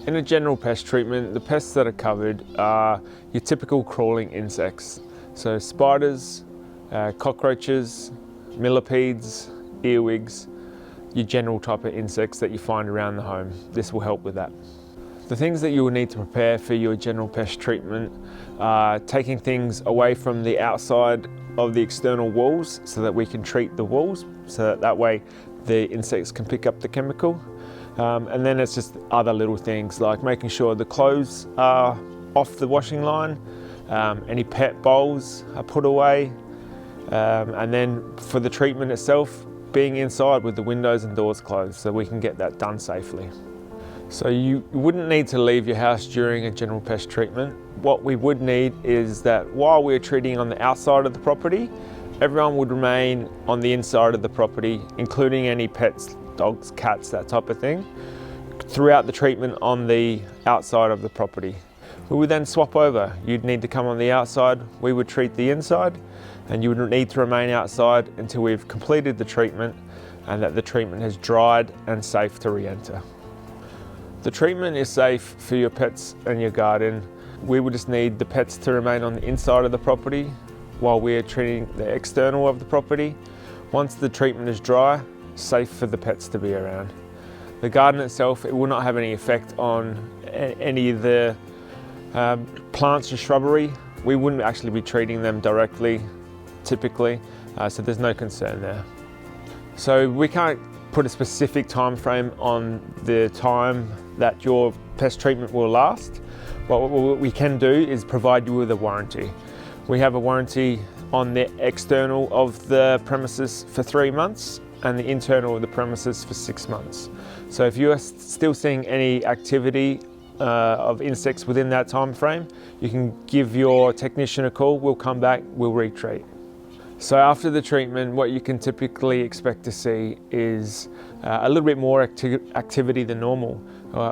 In a general pest treatment, the pests that are covered are your typical crawling insects. So spiders, cockroaches, millipedes, earwigs, your general type of insects that you find around the home. This will help with that. The things that you will need to prepare for your general pest treatment are taking things away from the outside of the external walls so that we can treat the walls, so that way the insects can pick up the chemical. And then it's just other little things like making sure the clothes are off the washing line, any pet bowls are put away, and then for the treatment itself, being inside with the windows and doors closed so we can get that done safely. So you wouldn't need to leave your house during a general pest treatment. What we would need is that while we're treating on the outside of the property, everyone would remain on the inside of the property, including any pets, dogs, cats, that type of thing, throughout the treatment on the outside of the property. We would then swap over. You'd need to come on the outside, we would treat the inside, and you would need to remain outside until we've completed the treatment and that the treatment has dried and safe to re-enter. The treatment is safe for your pets and your garden. We would just need the pets to remain on the inside of the property while we're treating the external of the property. Once the treatment is dry, safe for the pets to be around. The garden itself, it will not have any effect on any of the plants or shrubbery. We wouldn't actually be treating them directly, typically, so there's no concern there. So we can't put a specific time frame on the time that your pest treatment will last. What we can do is provide you with a warranty. We have a warranty on the external of the premises for 3 months and the internal of the premises for 6 months. So if you are still seeing any activity of insects within that time frame, you can give your technician a call, we'll come back, we'll retreat. So after the treatment, what you can typically expect to see is a little bit more activity than normal.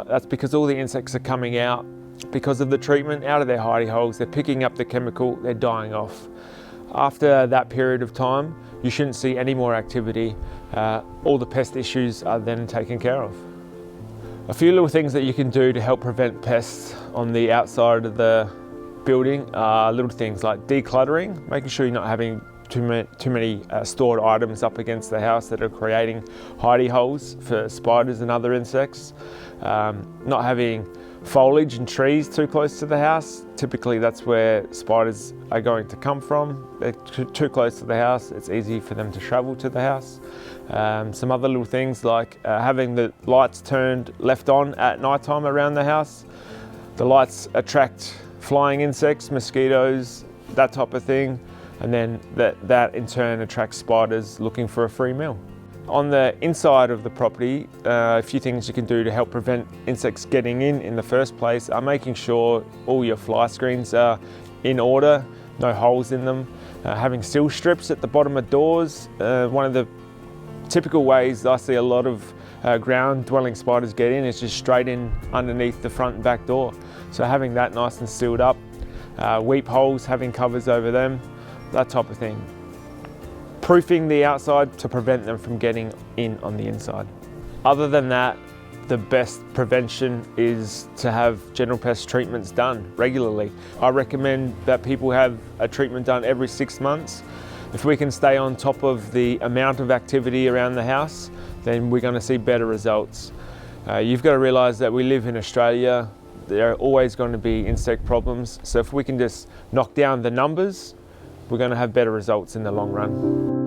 That's because all the insects are coming out because of the treatment out of their hidey holes, they're picking up the chemical, they're dying off. After that period of time, you shouldn't see any more activity. All the pest issues are then taken care of. A few little things that you can do to help prevent pests on the outside of the building are little things like decluttering, making sure you're not having too many stored items up against the house that are creating hidey holes for spiders and other insects. Not having foliage and trees too close to the house. Typically that's where spiders are going to come from. They're too close to the house, it's easy for them to travel to the house. Some other little things like having the lights turned left on at night time around the house. The lights attract flying insects, mosquitoes, that type of thing, and then that in turn attracts spiders looking for a free meal. On the inside of the property, a few things you can do to help prevent insects getting in the first place are making sure all your fly screens are in order, no holes in them. Having sill strips at the bottom of doors. One of the typical ways I see a lot of ground-dwelling spiders get in is just straight in underneath the front and back door. So having that nice and sealed up. Weep holes, having covers over them, that type of thing. Proofing the outside to prevent them from getting in on the inside. Other than that, the best prevention is to have general pest treatments done regularly. I recommend that people have a treatment done every 6 months. If we can stay on top of the amount of activity around the house, then we're going to see better results. You've got to realise that we live in Australia. There are always going to be insect problems. So if we can just knock down the numbers, we're going to have better results in the long run.